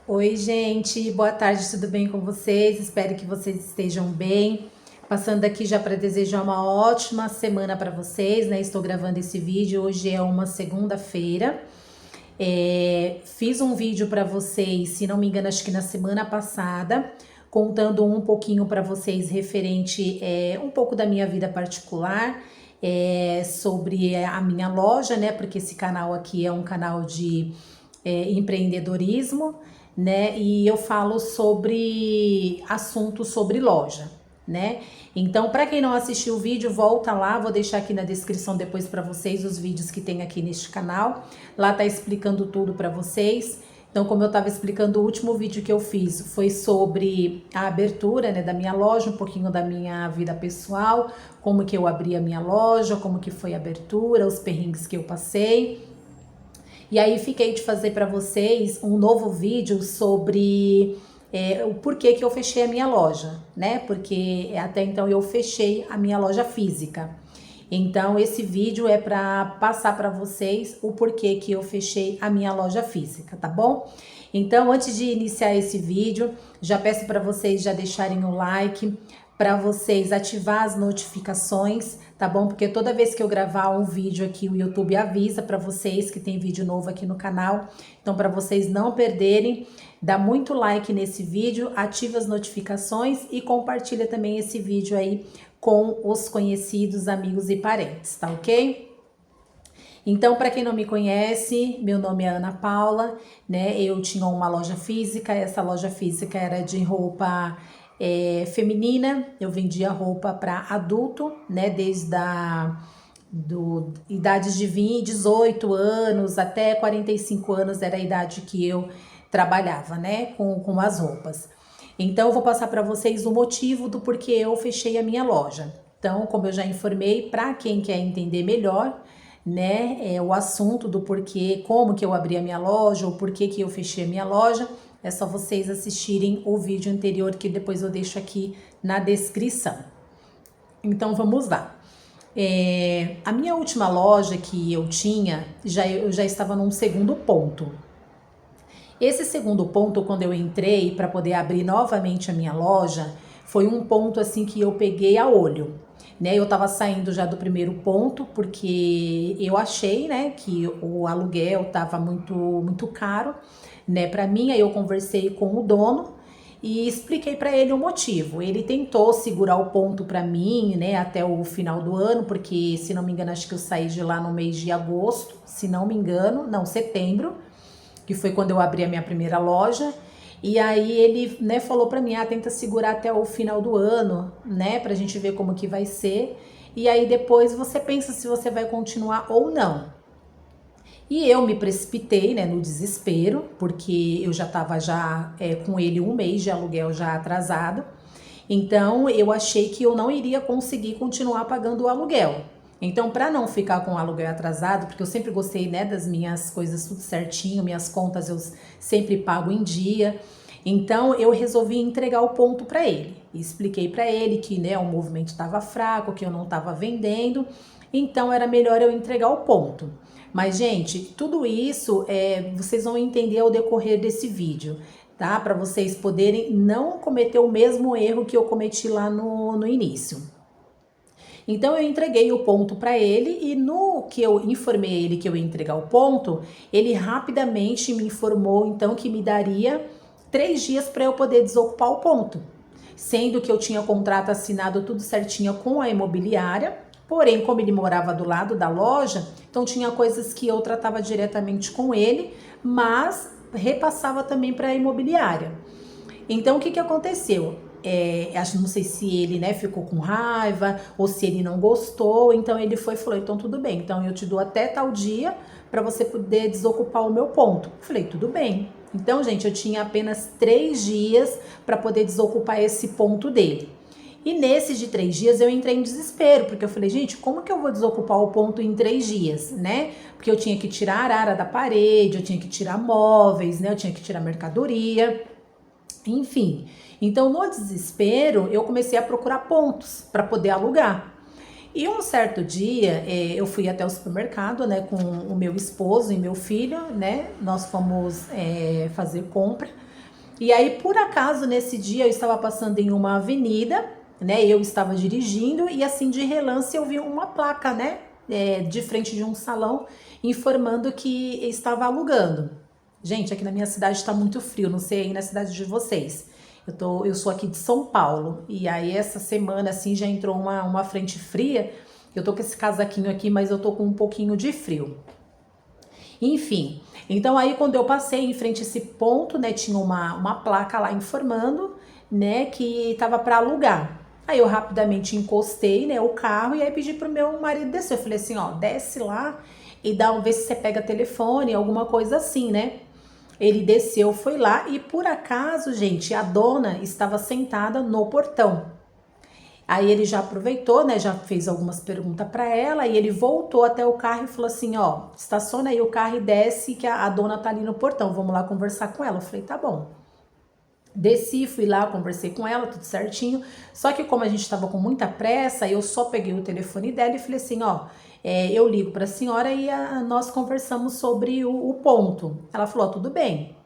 Oi, gente, boa tarde, tudo bem com vocês? Espero que vocês estejam bem. Passando aqui já para desejar uma ótima semana para vocês, né? Estou gravando esse vídeo, hoje é uma segunda-feira. Fiz um vídeo para vocês, se não me engano, acho que na semana passada, contando um pouquinho para vocês referente um pouco da minha vida particular, sobre a minha loja, né? Porque esse canal aqui é um canal de empreendedorismo, né? E eu falo sobre assuntos sobre loja, né? Então, para quem não assistiu o vídeo, volta lá, vou deixar aqui na descrição depois para vocês os vídeos que tem aqui neste canal. Lá tá explicando tudo para vocês. Então, como eu estava explicando, o último vídeo que eu fiz foi sobre a abertura, né, da minha loja, um pouquinho da minha vida pessoal, como que eu abri a minha loja, como que foi a abertura, os perrengues que eu passei. E aí fiquei de fazer para vocês um novo vídeo sobre o porquê que eu fechei a minha loja, né? Porque até então eu fechei a minha loja física. Então esse vídeo é para passar para vocês o porquê que eu fechei a minha loja física, tá bom? Então antes de iniciar esse vídeo, já peço para vocês já deixarem o like, para vocês ativar as notificações, tá bom? Porque toda vez que eu gravar um vídeo aqui, o YouTube avisa para vocês que tem vídeo novo aqui no canal. Então, para vocês não perderem, dá muito like nesse vídeo, ativa as notificações e compartilha também esse vídeo aí com os conhecidos, amigos e parentes, tá ok? Então, para quem não me conhece, meu nome é Ana Paula, né? Eu tinha uma loja física, essa loja física era de roupa feminina, eu vendia roupa para adulto, né? Desde idades de 20, 18 anos até 45 anos era a idade que eu trabalhava, né? Com as roupas. Então, eu vou passar para vocês o motivo do porquê eu fechei a minha loja. Então, como eu já informei, para quem quer entender melhor, né, o assunto do porquê, como que eu abri a minha loja, ou porquê que eu fechei a minha loja, é só vocês assistirem o vídeo anterior que depois eu deixo aqui na descrição. Então vamos lá. A minha última loja que eu tinha, eu já estava num segundo ponto. Esse segundo ponto, quando eu entrei para poder abrir novamente a minha loja, foi um ponto assim que eu peguei a olho, né? Eu tava saindo já do primeiro ponto porque eu achei, né, que o aluguel tava muito caro, né, para mim. Aí eu conversei com o dono e expliquei para ele o motivo. Ele tentou segurar o ponto para mim, né, até o final do ano, porque se não me engano, acho que eu saí de lá no mês de agosto, se não me engano, não, setembro, que foi quando eu abri a minha primeira loja. E aí ele, né, falou para mim, tenta segurar até o final do ano, né, pra gente ver como que vai ser. E aí depois você pensa se você vai continuar ou não. E eu me precipitei, né, no desespero, porque eu já estava com ele um mês de aluguel já atrasado. Então eu achei que eu não iria conseguir continuar pagando o aluguel. Então, para não ficar com o aluguel atrasado, porque eu sempre gostei, né, das minhas coisas tudo certinho, minhas contas eu sempre pago em dia. Então, eu resolvi entregar o ponto para ele. Expliquei para ele que, né, o movimento estava fraco, que eu não estava vendendo. Então, era melhor eu entregar o ponto. Mas, gente, tudo isso vocês vão entender ao decorrer desse vídeo, tá? Para vocês poderem não cometer o mesmo erro que eu cometi lá no início. Então eu entreguei o ponto para ele e no que eu informei ele que eu ia entregar o ponto, ele rapidamente me informou então que me daria 3 dias para eu poder desocupar o ponto, sendo que eu tinha contrato assinado tudo certinho com a imobiliária. Porém, como ele morava do lado da loja, então tinha coisas que eu tratava diretamente com ele, mas repassava também para a imobiliária. Então, o que aconteceu? Não sei se ele, né, ficou com raiva ou se ele não gostou. Então, ele foi e falou: então tudo bem, então eu te dou até tal dia para você poder desocupar o meu ponto. Eu falei: tudo bem. Então, gente, eu tinha apenas 3 dias para poder desocupar esse ponto dele. E nesses de 3 dias eu entrei em desespero, porque eu falei: gente, como que eu vou desocupar o ponto em 3 dias, né? Porque eu tinha que tirar a arara da parede, eu tinha que tirar móveis, né? Eu tinha que tirar mercadoria, enfim. Então, no desespero, eu comecei a procurar pontos para poder alugar. E um certo dia, eu fui até o supermercado, né, com o meu esposo e meu filho, né? Nós fomos fazer compra E aí, por acaso, nesse dia eu estava passando em uma avenida, né? Eu estava dirigindo e assim de relance eu vi uma placa, né? De frente de um salão informando que estava alugando. Gente, aqui na minha cidade está muito frio, não sei aí na cidade de vocês. Eu sou aqui de São Paulo e aí essa semana assim já entrou uma frente fria. Eu tô com esse casaquinho aqui, mas eu tô com um pouquinho de frio. Enfim, então aí quando eu passei em frente a esse ponto, né, tinha uma placa lá informando, né, que tava para alugar. Aí eu rapidamente encostei, né, o carro e aí pedi pro meu marido descer. Eu falei assim, ó, desce lá e vê se você pega telefone, alguma coisa assim, né? Ele desceu, foi lá e por acaso, gente, a dona estava sentada no portão. Aí ele já aproveitou, né? Já fez algumas perguntas para ela e ele voltou até o carro e falou assim: ó, estaciona aí o carro e desce que a dona tá ali no portão. Vamos lá conversar com ela. Eu falei: tá bom. Desci, fui lá, conversei com ela, tudo certinho. Só que como a gente tava com muita pressa, eu só peguei o telefone dela e falei assim: ó, eu ligo para a senhora e nós conversamos sobre o ponto. Ela falou: ó, tudo bem.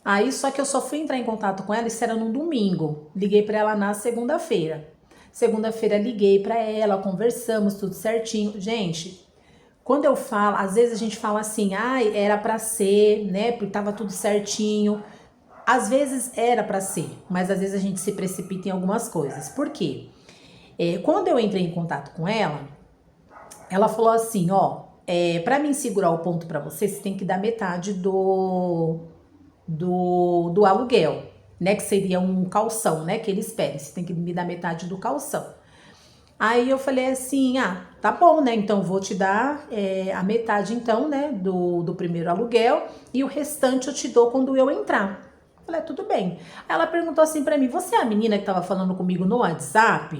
Aí só que eu só fui entrar em contato com ela, isso era no domingo. Liguei para ela na segunda-feira. Segunda-feira liguei para ela, conversamos tudo certinho. Gente, quando eu falo, às vezes a gente fala assim, ai, era para ser, né? Porque tava tudo certinho. Às vezes era para ser, mas às vezes a gente se precipita em algumas coisas. Por quê? Quando eu entrei em contato com ela falou assim, ó, para mim segurar o ponto para você, você tem que dar metade do aluguel, né? Que seria um calção, né? Que eles pedem, você tem que me dar metade do calção. Aí eu falei assim, tá bom, né? Então vou te dar a metade, então, né? Do primeiro aluguel e o restante eu te dou quando eu entrar. Eu falei, tudo bem. Aí ela perguntou assim pra mim, você é a menina que tava falando comigo no WhatsApp?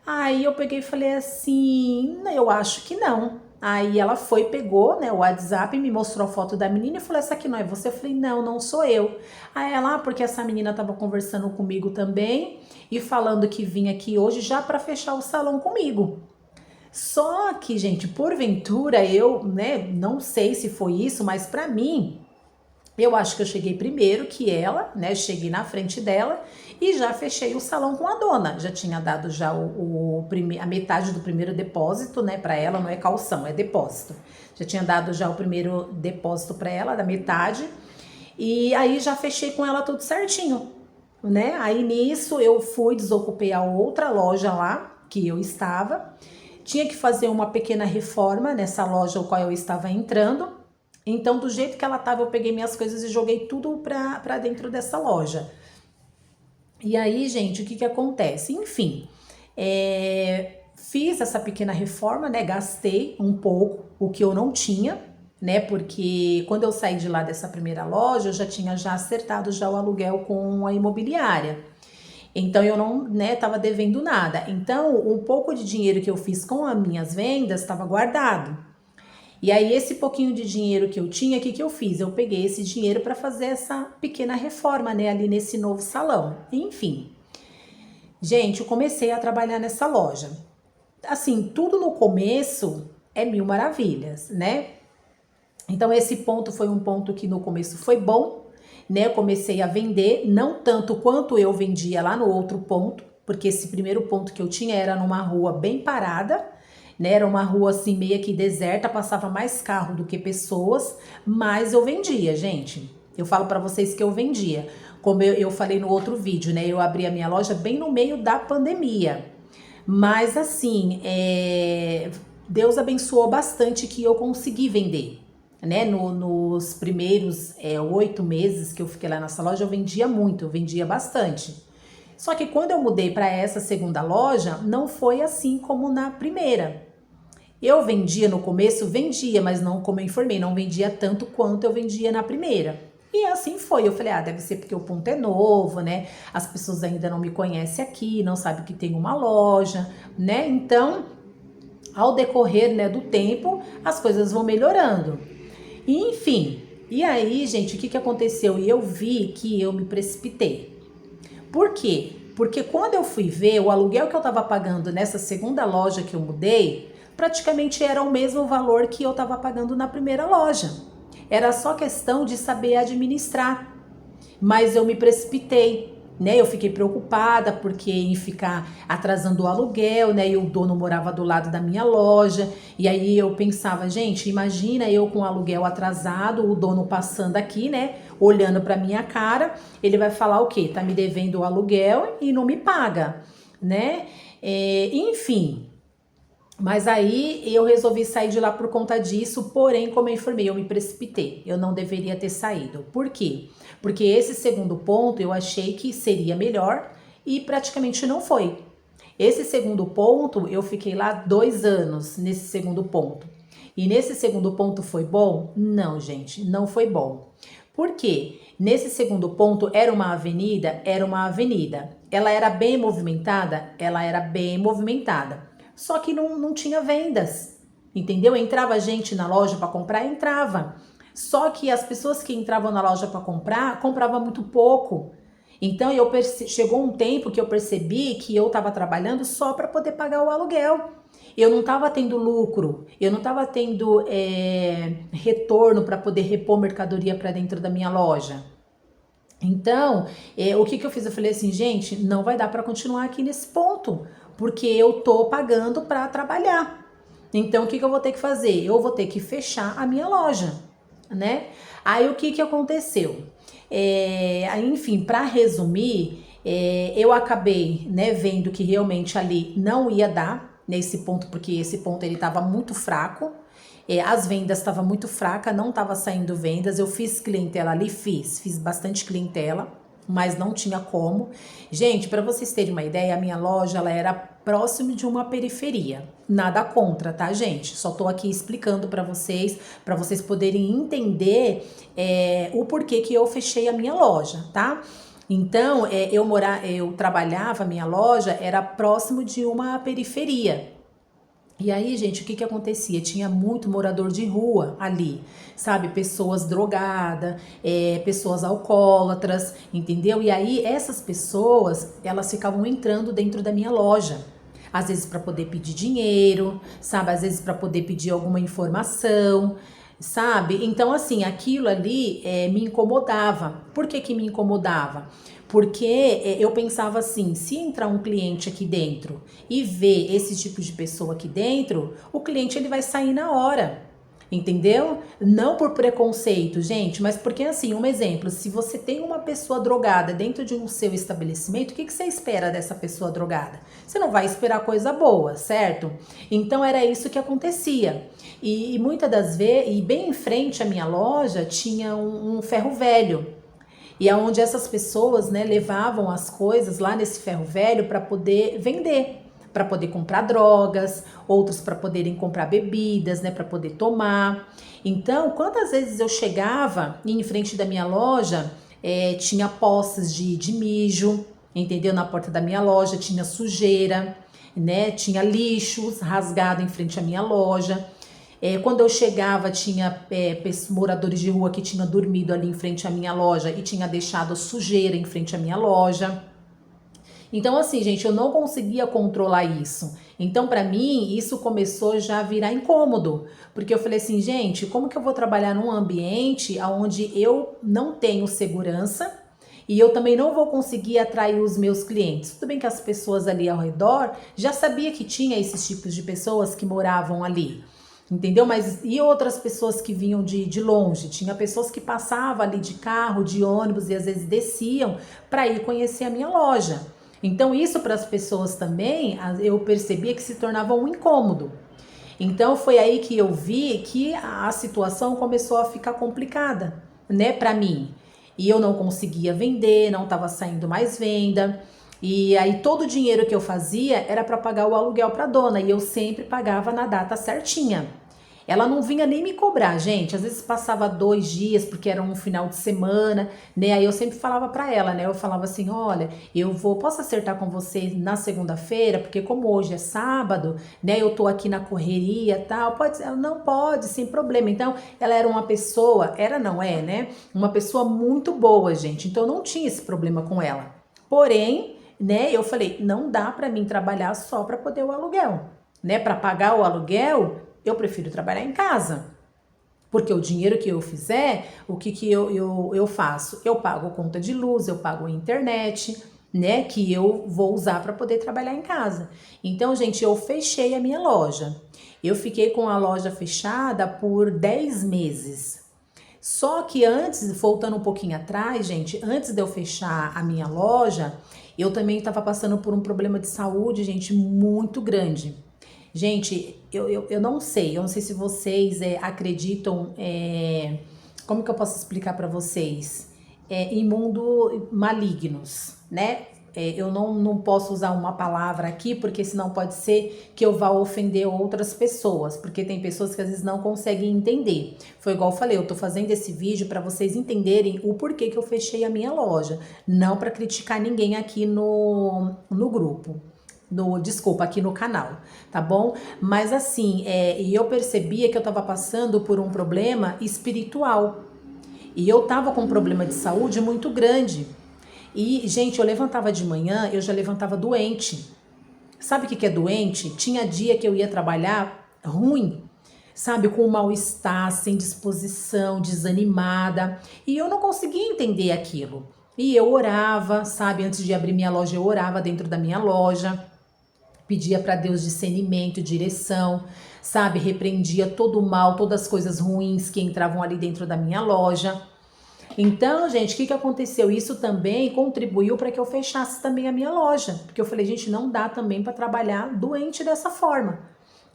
Aí eu peguei e falei assim, eu acho que não. Aí ela foi, pegou, né, o WhatsApp, me mostrou a foto da menina e falou, essa aqui não é você? Eu falei, não, não sou eu. Aí ela, porque essa menina tava conversando comigo também e falando que vinha aqui hoje já para fechar o salão comigo. Só que, gente, porventura eu, né, não sei se foi isso, mas para mim, eu acho que eu cheguei primeiro que ela, né? Cheguei na frente dela e já fechei o salão com a dona. Já tinha dado já a metade do primeiro depósito, né? Para ela, não é calção, é depósito. Já tinha dado já o primeiro depósito para ela, da metade. E aí já fechei com ela tudo certinho, né? Aí nisso eu fui, desocupei a outra loja lá que eu estava. Tinha que fazer uma pequena reforma nessa loja ao qual eu estava entrando. Então, do jeito que ela tava, eu peguei minhas coisas e joguei tudo pra dentro dessa loja. E aí, gente, o que acontece? Enfim, fiz essa pequena reforma, né? Gastei um pouco o que eu não tinha, né? Porque quando eu saí de lá dessa primeira loja, eu já tinha acertado já o aluguel com a imobiliária. Então eu não, né, tava devendo nada. Então, um pouco de dinheiro que eu fiz com as minhas vendas estava guardado. E aí, esse pouquinho de dinheiro que eu tinha, o que eu fiz? Eu peguei esse dinheiro para fazer essa pequena reforma, né, ali nesse novo salão. Enfim, gente, eu comecei a trabalhar nessa loja. Assim, tudo no começo é mil maravilhas, né? Então, esse ponto foi um ponto que no começo foi bom, né? Eu comecei a vender, não tanto quanto eu vendia lá no outro ponto, porque esse primeiro ponto que eu tinha era numa rua bem parada, né? Era uma rua assim meio que deserta, passava mais carro do que pessoas, mas eu vendia, gente. Eu falo para vocês que eu vendia. Como eu falei no outro vídeo, né? Eu abri a minha loja bem no meio da pandemia. Mas assim, Deus abençoou bastante que eu consegui vender. Né? Nos primeiros 8 meses que eu fiquei lá nessa loja, eu vendia muito, eu vendia bastante. Só que quando eu mudei para essa segunda loja, não foi assim como na primeira. Eu vendia no começo, vendia, mas não, como eu informei, não vendia tanto quanto eu vendia na primeira. E assim foi, eu falei, deve ser porque o ponto é novo, né? As pessoas ainda não me conhecem aqui, não sabem que tem uma loja, né? Então, ao decorrer, né, do tempo, as coisas vão melhorando. E, enfim, e aí, gente, o que aconteceu? E eu vi que eu me precipitei. Por quê? Porque quando eu fui ver, o aluguel que eu tava pagando nessa segunda loja que eu mudei, praticamente era o mesmo valor que eu estava pagando na primeira loja. Era só questão de saber administrar. mas eu me precipitei, né? Eu fiquei preocupada porque em ficar atrasando o aluguel, né? E o dono morava do lado da minha loja. E aí eu pensava, gente, imagina eu com o aluguel atrasado, o dono passando aqui, né? Olhando para minha cara, ele vai falar o quê? Tá me devendo o aluguel e não me paga, né? Enfim. Mas aí eu resolvi sair de lá por conta disso, porém, como eu informei, eu me precipitei. Eu não deveria ter saído. Por quê? Porque esse segundo ponto eu achei que seria melhor e praticamente não foi. Esse segundo ponto, eu fiquei lá 2 anos nesse segundo ponto. E nesse segundo ponto foi bom? Não, gente, não foi bom. Por quê? Nesse segundo ponto era uma avenida? Era uma avenida. Ela era bem movimentada? Ela era bem movimentada. Só que não tinha vendas, entendeu? Entrava gente na loja para comprar, entrava. Só que as pessoas que entravam na loja para comprar, compravam muito pouco. Então chegou um tempo que eu percebi que eu estava trabalhando só para poder pagar o aluguel. Eu não estava tendo lucro, eu não estava tendo retorno para poder repor mercadoria para dentro da minha loja. Então, o que eu fiz? Eu falei assim, gente, não vai dar para continuar aqui nesse ponto, porque eu tô pagando para trabalhar. Então, o que eu vou ter que fazer? Eu vou ter que fechar a minha loja, né? Aí, o que aconteceu? Enfim, para resumir, eu acabei, né, vendo que realmente ali não ia dar nesse ponto, porque esse ponto ele estava muito fraco. As vendas estavam muito fracas, não estava saindo vendas. Eu fiz clientela ali, fiz bastante clientela, mas não tinha como. Gente, para vocês terem uma ideia, a minha loja ela era próximo de uma periferia. Nada contra, tá, gente? Só tô aqui explicando para vocês poderem entender o porquê que eu fechei a minha loja, tá? Então, eu trabalhava, a minha loja era próximo de uma periferia. E aí, gente, o que acontecia? Tinha muito morador de rua ali, sabe? Pessoas drogadas, pessoas alcoólatras, entendeu? E aí, essas pessoas, elas ficavam entrando dentro da minha loja. Às vezes para poder pedir dinheiro, sabe? Às vezes para poder pedir alguma informação, sabe? Então, assim, aquilo ali me incomodava. Por que me incomodava? Porque eu pensava assim, se entrar um cliente aqui dentro e ver esse tipo de pessoa aqui dentro, o cliente ele vai sair na hora, entendeu? Não por preconceito, gente, mas porque assim, um exemplo, se você tem uma pessoa drogada dentro de um seu estabelecimento, o que você espera dessa pessoa drogada? Você não vai esperar coisa boa, certo? Então era isso que acontecia. E muitas das vezes, e bem em frente à minha loja, tinha um ferro velho. E aonde essas pessoas, né, levavam as coisas lá nesse ferro velho para poder vender, para poder comprar drogas, outros para poderem comprar bebidas, né, para poder tomar. Então, quantas vezes eu chegava e em frente da minha loja tinha poças de mijo, entendeu? Na porta da minha loja tinha sujeira, né? Tinha lixos rasgado em frente à minha loja. Quando eu chegava, tinha moradores de rua que tinham dormido ali em frente à minha loja e tinha deixado sujeira em frente à minha loja. Então, assim, gente, eu não conseguia controlar isso. Então, para mim, isso começou já a virar incômodo, porque eu falei assim, gente, como que eu vou trabalhar num ambiente onde eu não tenho segurança e eu também não vou conseguir atrair os meus clientes? Tudo bem que as pessoas ali ao redor já sabia que tinha esses tipos de pessoas que moravam ali. Entendeu? Mas e outras pessoas que vinham de longe? Tinha pessoas que passavam ali de carro, de ônibus e às vezes desciam para ir conhecer a minha loja. Então, isso para as pessoas também, eu percebia que se tornava um incômodo. Então, foi aí que eu vi que a situação começou a ficar complicada, né, para mim. E eu não conseguia vender, não estava saindo mais venda. E aí, todo o dinheiro que eu fazia era para pagar o aluguel para a dona. E eu sempre pagava na data certinha. Ela não vinha nem me cobrar, gente. Às vezes passava 2 dias, porque era um final de semana, né? Aí eu sempre falava pra ela, né? Eu falava assim: olha, posso acertar com você na segunda-feira, porque como hoje é sábado, né? Eu tô aqui na correria e tal. Pode ser? Ela, não pode, sem problema. Então, ela era uma pessoa, não é, né? Uma pessoa muito boa, gente. Então, eu não tinha esse problema com ela. Porém, né? Eu falei: não dá pra mim trabalhar só pra poder o aluguel, né? Pra pagar o aluguel. Eu prefiro trabalhar em casa. Porque o dinheiro que eu fizer, o que eu faço? Eu pago conta de luz, eu pago internet, né? Que eu vou usar para poder trabalhar em casa. Então, gente, eu fechei a minha loja. Eu fiquei com a loja fechada por 10 meses. Só que antes, voltando um pouquinho atrás, gente, antes de eu fechar a minha loja, eu também estava passando por um problema de saúde, gente, muito grande. Gente, eu não sei se vocês acreditam, como que eu posso explicar para vocês? Em mundo malignos, né? Eu não posso usar uma palavra aqui, porque senão pode ser que eu vá ofender outras pessoas, porque tem pessoas que às vezes não conseguem entender. Foi igual eu falei, eu tô fazendo esse vídeo para vocês entenderem o porquê que eu fechei a minha loja, não para criticar ninguém aqui no grupo. Desculpa, aqui no canal, tá bom? Mas assim, e eu percebia que eu tava passando por um problema espiritual. E eu tava com um problema de saúde muito grande. E, gente, eu levantava de manhã, eu já levantava doente. Sabe o que é doente? Tinha dia que eu ia trabalhar ruim, sabe? Com mal-estar, sem disposição, desanimada. E eu não conseguia entender aquilo. E eu orava, sabe? Antes de abrir minha loja, eu orava dentro da minha loja. Pedia para Deus discernimento, direção, sabe? Repreendia todo o mal, todas as coisas ruins que entravam ali dentro da minha loja. Então, gente, o que aconteceu? Isso também contribuiu para que eu fechasse também a minha loja, porque eu falei, gente, não dá também para trabalhar doente dessa forma,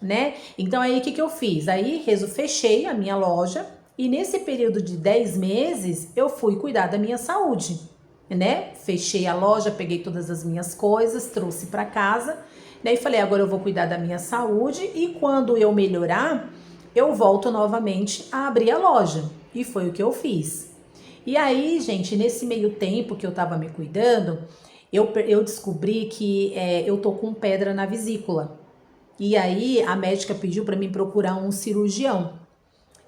né? Então, aí o que eu fiz? Aí, fechei a minha loja e nesse período de 10 meses eu fui cuidar da minha saúde, né? Fechei a loja, peguei todas as minhas coisas, trouxe para casa, né? E falei, agora eu vou cuidar da minha saúde e quando eu melhorar, eu volto novamente a abrir a loja. E foi o que eu fiz. E aí, gente, nesse meio tempo que eu tava me cuidando, eu descobri que eu tô com pedra na vesícula. E aí, a médica pediu para mim procurar um cirurgião.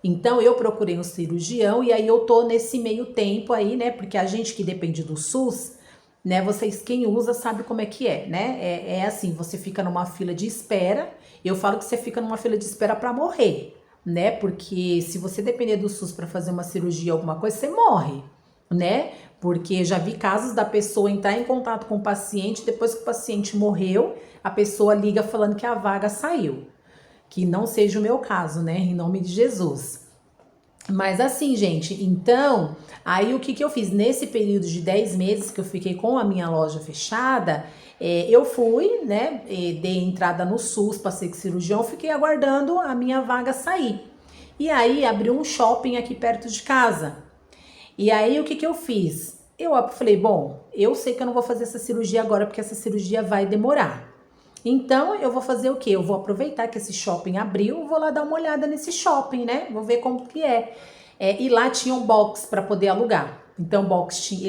Então, eu procurei um cirurgião e aí eu tô nesse meio tempo aí, né? Porque a gente que depende do SUS, né? Vocês, quem usa, sabe como é que é, né? É assim, você fica numa fila de espera. Eu falo que você fica numa fila de espera para morrer, né? Porque se você depender do SUS para fazer uma cirurgia, alguma coisa, você morre, né? Porque já vi casos da pessoa entrar em contato com o paciente, depois que o paciente morreu, a pessoa liga falando que a vaga saiu. Que não seja o meu caso, né? Em nome de Jesus. Mas assim, gente, então, aí o que eu fiz? Nesse período de 10 meses que eu fiquei com a minha loja fechada, eu fui, né, dei entrada no SUS, passei com cirurgião, fiquei aguardando a minha vaga sair. E aí abriu um shopping aqui perto de casa. E aí o que eu fiz? Eu falei, bom, eu sei que eu não vou fazer essa cirurgia agora, porque essa cirurgia vai demorar. Então, eu vou fazer o quê? Eu vou aproveitar que esse shopping abriu, vou lá dar uma olhada nesse shopping, né? Vou ver como que é. E lá tinha um box para poder alugar. Então,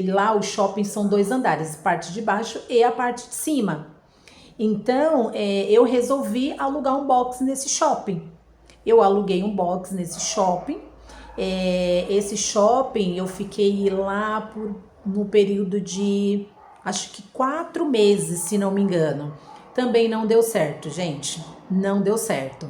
lá o shopping são 2 andares, a parte de baixo e a parte de cima. Então, eu resolvi alugar um box nesse shopping. Eu aluguei um box nesse shopping. Esse shopping, eu fiquei lá no período de, acho que 4 meses, se não me engano. Também não deu certo, gente. Não deu certo.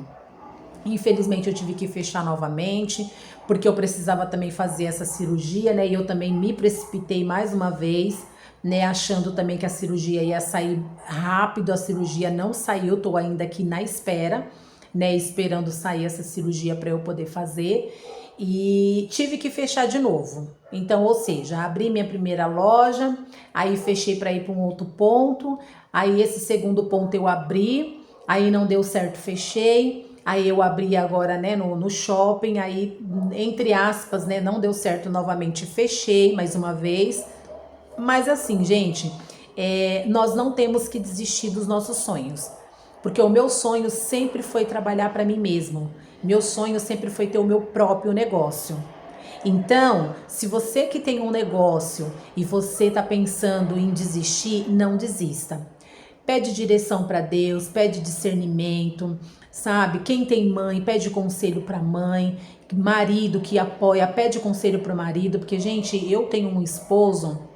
Infelizmente eu tive que fechar novamente, porque eu precisava também fazer essa cirurgia, né? E eu também me precipitei mais uma vez, né? Achando também que a cirurgia ia sair rápido. A cirurgia não saiu, tô ainda aqui na espera, né? Esperando sair essa cirurgia para eu poder fazer. E tive que fechar de novo. Então, ou seja, abri minha primeira loja, aí fechei para ir para um outro ponto, aí esse segundo ponto eu abri, aí não deu certo, fechei, aí eu abri agora, né, no shopping, aí, entre aspas, né, não deu certo novamente, fechei mais uma vez. Mas assim, gente, nós não temos que desistir dos nossos sonhos, porque o meu sonho sempre foi trabalhar para mim mesmo. Meu sonho sempre foi ter o meu próprio negócio. Então, se você que tem um negócio e você tá pensando em desistir, não desista. Pede direção para Deus, pede discernimento, sabe? Quem tem mãe, pede conselho para mãe, marido que apoia, pede conselho para o marido, porque, gente, eu tenho um esposo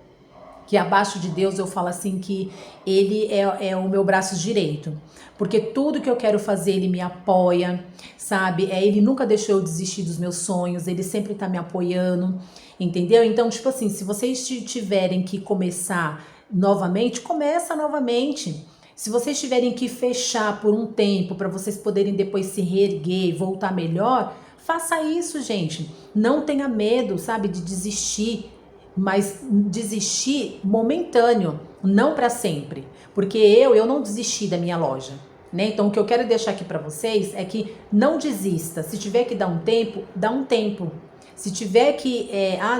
que abaixo de Deus eu falo assim que ele é o meu braço direito, porque tudo que eu quero fazer ele me apoia, sabe? Ele nunca deixou eu desistir dos meus sonhos, ele sempre tá me apoiando, entendeu? Então, tipo assim, se vocês tiverem que começar novamente, começa novamente. Se vocês tiverem que fechar por um tempo para vocês poderem depois se reerguer e voltar melhor, faça isso, gente. Não tenha medo, sabe, de desistir, mas desistir momentâneo, não para sempre. Porque eu não desisti da minha loja, né? Então o que eu quero deixar aqui para vocês é que não desista. Se tiver que dar um tempo, dá um tempo. Se tiver que,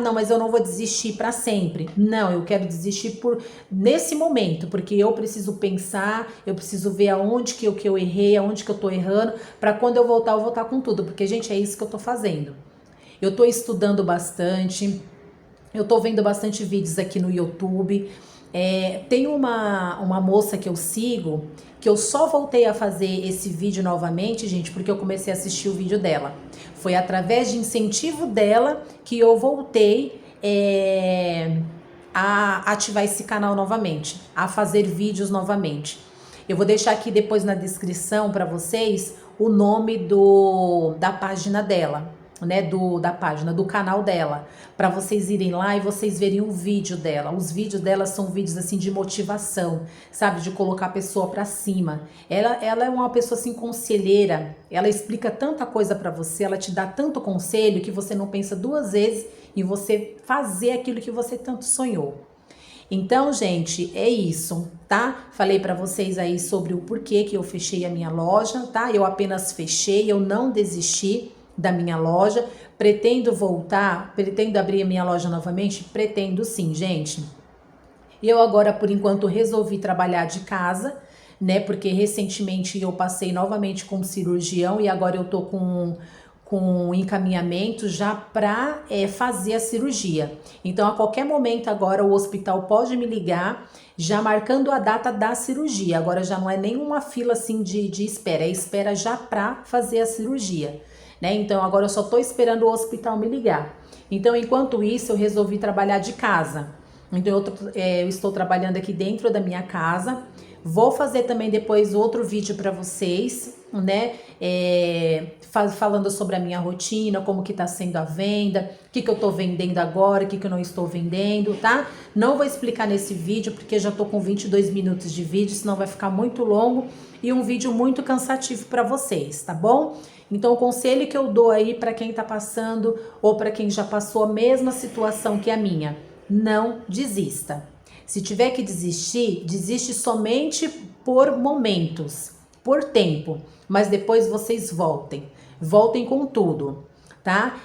não, mas eu não vou desistir para sempre. Não, eu quero desistir nesse momento, porque eu preciso pensar, eu preciso ver aonde que eu errei, aonde que eu tô errando, para quando eu voltar com tudo, porque gente, é isso que eu tô fazendo. Eu tô estudando bastante, eu tô vendo bastante vídeos aqui no YouTube. Tem uma moça que eu sigo, que eu só voltei a fazer esse vídeo novamente, gente, porque eu comecei a assistir o vídeo dela. Foi através de incentivo dela que eu voltei a ativar esse canal novamente, a fazer vídeos novamente. Eu vou deixar aqui depois na descrição para vocês o nome da página dela, né, do canal dela, para vocês irem lá e vocês verem o vídeo dela. Os vídeos dela são vídeos assim de motivação, sabe, de colocar a pessoa para cima. Ela é uma pessoa assim conselheira, ela explica tanta coisa para você, ela te dá tanto conselho que você não pensa duas vezes em você fazer aquilo que você tanto sonhou. Então, gente, é isso, tá? Falei para vocês aí sobre o porquê que eu fechei a minha loja, tá? Eu apenas fechei, eu não desisti da minha loja. Pretendo voltar, pretendo abrir a minha loja novamente? Pretendo sim, gente. Eu agora, por enquanto, resolvi trabalhar de casa, né? Porque recentemente eu passei novamente com um cirurgião e agora eu tô com encaminhamento já para fazer a cirurgia. Então, a qualquer momento agora o hospital pode me ligar, já marcando a data da cirurgia. Agora já não é nenhuma fila assim de espera, é espera já para fazer a cirurgia, né? Então, agora eu só tô esperando o hospital me ligar. Então, enquanto isso, eu resolvi trabalhar de casa. Então, eu estou trabalhando aqui dentro da minha casa. Vou fazer também depois outro vídeo para vocês, né? Falando sobre a minha rotina, como que tá sendo a venda, o que eu tô vendendo agora, o que eu não estou vendendo, tá? Não vou explicar nesse vídeo, porque já tô com 22 minutos de vídeo, senão vai ficar muito longo e um vídeo muito cansativo para vocês, tá bom? Então, o conselho que eu dou aí para quem tá passando ou para quem já passou a mesma situação que a minha, não desista. Se tiver que desistir, desiste somente por momentos, por tempo, mas depois vocês voltem com tudo, tá?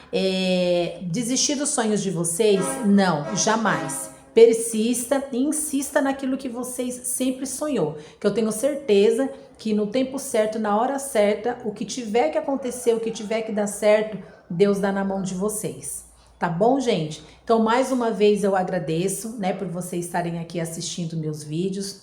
Desistir dos sonhos de vocês? Não, jamais. Persista e insista naquilo que vocês sempre sonhou, que eu tenho certeza que no tempo certo, na hora certa, o que tiver que acontecer, o que tiver que dar certo, Deus dá na mão de vocês. Tá bom, gente? Então, mais uma vez eu agradeço, né, por vocês estarem aqui assistindo meus vídeos.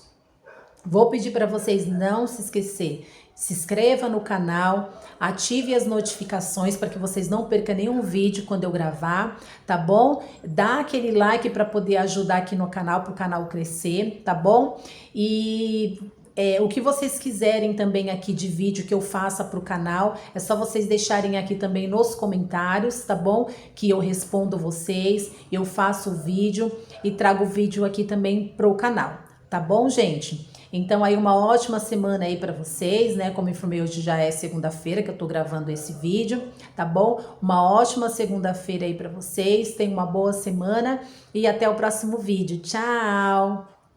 Vou pedir para vocês não se esquecer, se inscreva no canal, ative as notificações para que vocês não percam nenhum vídeo quando eu gravar, tá bom? Dá aquele like para poder ajudar aqui no canal, para o canal crescer, tá bom? E o que vocês quiserem também aqui de vídeo que eu faça para o canal, é só vocês deixarem aqui também nos comentários, tá bom? Que eu respondo vocês, eu faço o vídeo e trago o vídeo aqui também para o canal, tá bom, gente? Então aí uma ótima semana aí para vocês, né? Como informei, hoje já é segunda-feira que eu tô gravando esse vídeo, tá bom? Uma ótima segunda-feira aí para vocês, tenham uma boa semana e até o próximo vídeo. Tchau!